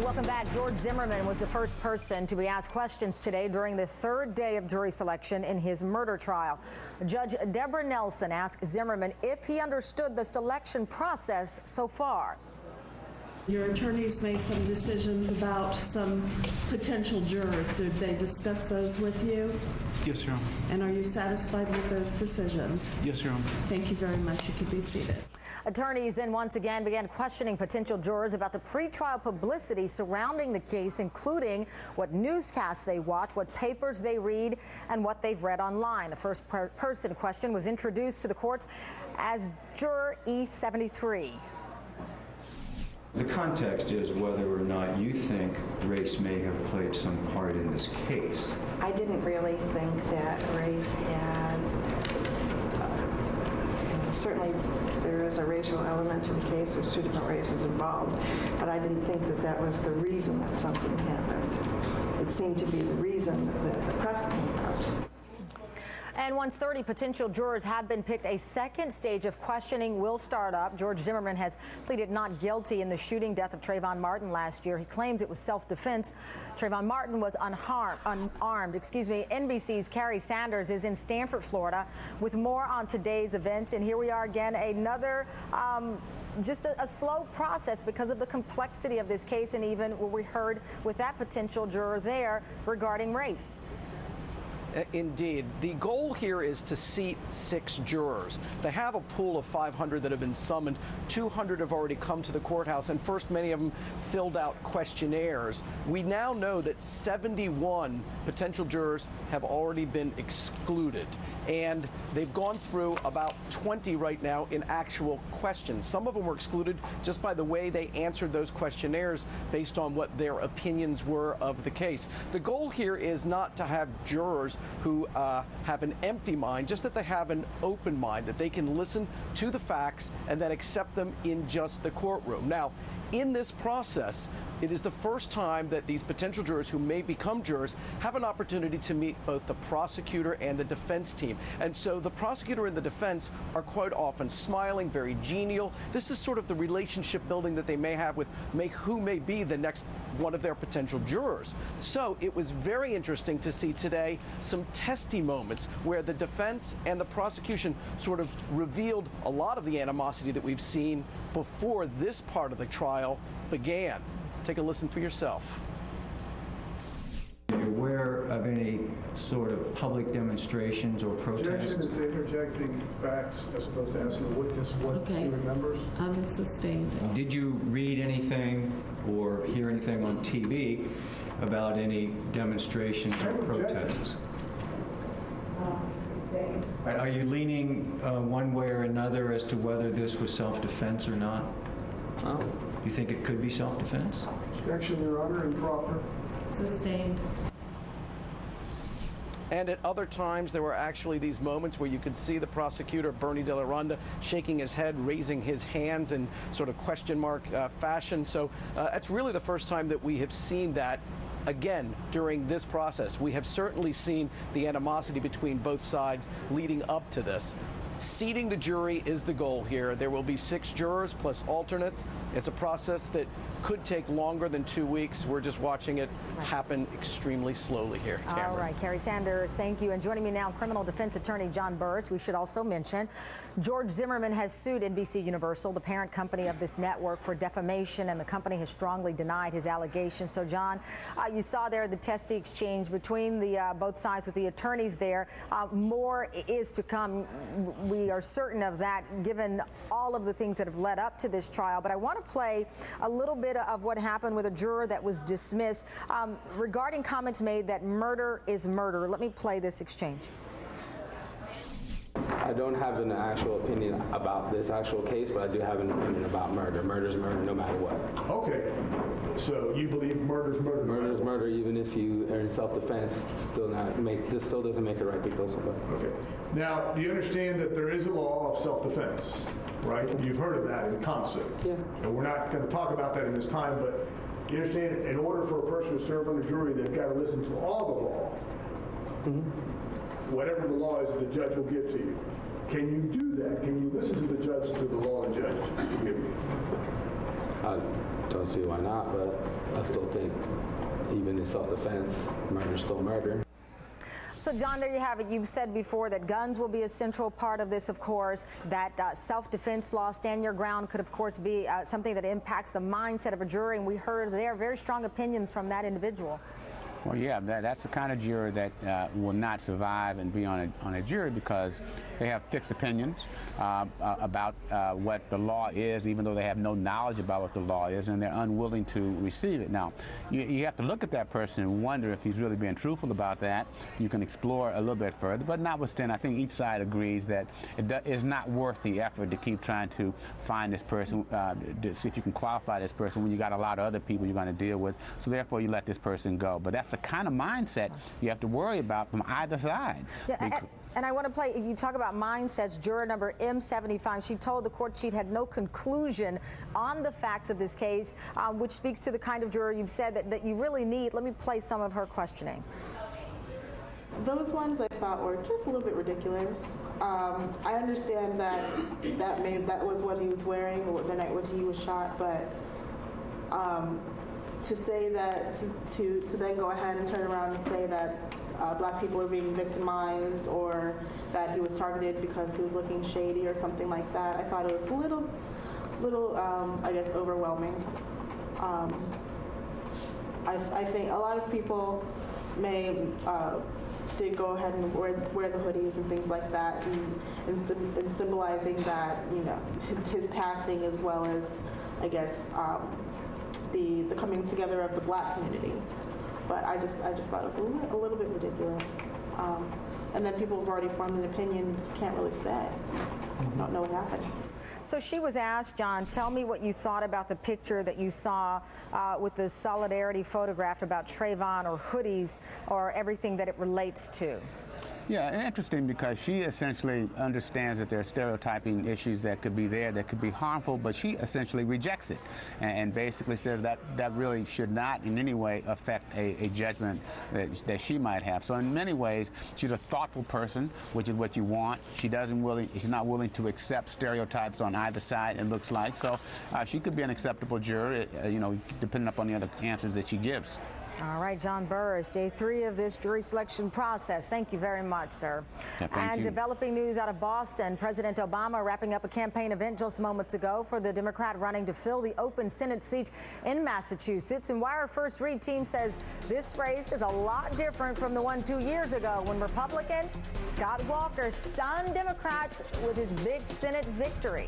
Welcome back. George Zimmerman was the first person to be asked questions today during the third day of jury selection in his murder trial. Judge Deborah Nelson asked Zimmerman if he understood the selection process so far. Your attorneys made some decisions about some potential jurors. Did they discuss those with you? Yes, Your Honor. And are you satisfied with those decisions? Yes, Your Honor. Thank you very much. You can be seated. Attorneys then once again began questioning potential jurors about the pretrial publicity surrounding the case, including what newscasts they watch, what papers they read, and what they've read online. The first person question was introduced to the court as Juror E73. The context is whether or not you think race may have played some part in this case. I didn't really think that race had, certainly there is a racial element to the case. There's two different races involved, but I didn't think that that was the reason that something happened. It seemed to be the reason that the press came out. And once 30 potential jurors have been picked, a second stage of questioning will start up. George Zimmerman has pleaded not guilty in the shooting death of Trayvon Martin last year. He claims it was self-defense. Trayvon Martin was unarmed. NBC's Carrie Sanders is in Stanford, Florida, with more on today's events. And here we are again, another just a slow process because of the complexity of this case, and even what we heard with that potential juror there regarding race. Indeed. The goal here is to seat 6 jurors. They have a pool of 500 that have been summoned. 200 have already come to the courthouse, and first many of them filled out questionnaires. We now know that 71 potential jurors have already been excluded, and they've gone through about 20 right now in actual questions. Some of them were excluded just by the way they answered those questionnaires based on what their opinions were of the case. The goal here is not to have jurors who have an empty mind, just that they have an open mind, that they can listen to the facts and then accept them in just the courtroom. Now, in this process, it is the first time that these potential jurors who may become jurors have an opportunity to meet both the prosecutor and the defense team. And so the prosecutor and the defense are quite often smiling, very genial. This is sort of the relationship building that they may have with who may be the next one of their potential jurors. So it was very interesting to see today some testy moments where the defense and the prosecution sort of revealed a lot of the animosity that we've seen before this part of the trial began. Take a listen for yourself. Are you aware of any sort of public demonstrations or protests? Objection is interjecting facts as opposed to asking the witness what he remembers. I'm sustained. Did you read anything or hear anything on TV about any demonstrations or protests? Sustained. Are you leaning one way or another as to whether this was self-defense or not? You think it could be self-defense? Objection, Your Honor, improper. Sustained. And at other times, there were actually these moments where you could see the prosecutor, Bernie De La Ronda, shaking his head, raising his hands in sort of question mark fashion. So it's really the first time that we have seen that. Again, during this process, we have certainly seen the animosity between both sides leading up to this. Seating the jury is the goal here. There will be 6 jurors plus alternates. It's a process that could take longer than 2 weeks. We're just watching it happen extremely slowly here. All right, Carrie Sanders, thank you. And joining me now, criminal defense attorney John Burris. We should also mention George Zimmerman has sued NBC Universal, the parent company of this network, for defamation, and the company has strongly denied his allegations. So, John, you saw there the testy exchange between the both sides with the attorneys there. More is to come. We are certain of that, given all of the things that have led up to this trial. But I want to play a little bit of what happened with a juror that was dismissed regarding comments made that murder is murder. Let me play this exchange. I don't have an actual opinion about this actual case, but I do have an opinion about murder. Murder is murder no matter what. Okay. So you believe murder is murder? Murder is murder, even if you are in self-defense. This still doesn't make it right because of it. Okay. Now, do you understand that there is a law of self-defense, right? You've heard of that in concept. Yeah. And we're not going to talk about that in this time, but you understand in order for a person to serve on a jury, they've got to listen to all the law. Mm-hmm. Whatever the law is that the judge will give to you. Can you do that? Can you listen to the judge, to the law and judge give you? don't see why not, but I still think even in self-defense, murder is still murder. So, John, there you have it. You've said before that guns will be a central part of this, of course, that self-defense law, stand your ground, could, of course, be something that impacts the mindset of a jury. And we heard there very strong opinions from that individual. Well, yeah, that's the kind of juror that will not survive and be on a jury because they have fixed opinions about what the law is, even though they have no knowledge about what the law is, and they're unwilling to receive it. Now, you have to look at that person and wonder if he's really being truthful about that. You can explore a little bit further, but notwithstanding, I think each side agrees that it is not worth the effort to keep trying to find this person, to see if you can qualify this person when you got a lot of other people you're going to deal with. So therefore, you let this person go. But that's the kind of mindset you have to worry about from either side. Yeah, and I want to play, if you talk about mindsets, juror number M75, she told the court she'd had no conclusion on the facts of this case, which speaks to the kind of juror you've said that you really need. Let me play some of her questioning. Those ones I thought were just a little bit ridiculous. I understand that was what he was wearing the night when he was shot, but to say that, to then go ahead and turn around and say that black people are being victimized or that he was targeted because he was looking shady or something like that, I thought it was a little I guess, overwhelming. I think a lot of people did go ahead and wear the hoodies and things like that, and symbolizing that, you know, his passing as well as, I guess, the coming together of the black community. But I just thought it was a little bit ridiculous. And then people have already formed an opinion, can't really say. Don't know what happened. So she was asked, John, tell me what you thought about the picture that you saw with the solidarity photographed about Trayvon or hoodies or everything that it relates to. Yeah, and interesting because she essentially understands that there are stereotyping issues that could be there that could be harmful, but she essentially rejects it and basically says that really should not in any way affect a judgment that she might have. So in many ways, she's a thoughtful person, which is what you want. She's not willing to accept stereotypes on either side, it looks like. So she could be an acceptable juror, you know, depending upon the other answers that she gives. All right, John Burris, day 3 of this jury selection process. Thank you very much, sir. Yeah, and you. Developing news out of Boston, President Obama wrapping up a campaign event just moments ago for the Democrat running to fill the open Senate seat in Massachusetts. And Wire First Read team says this race is a lot different from the one 2 years ago when Republican Scott Walker stunned Democrats with his big Senate victory.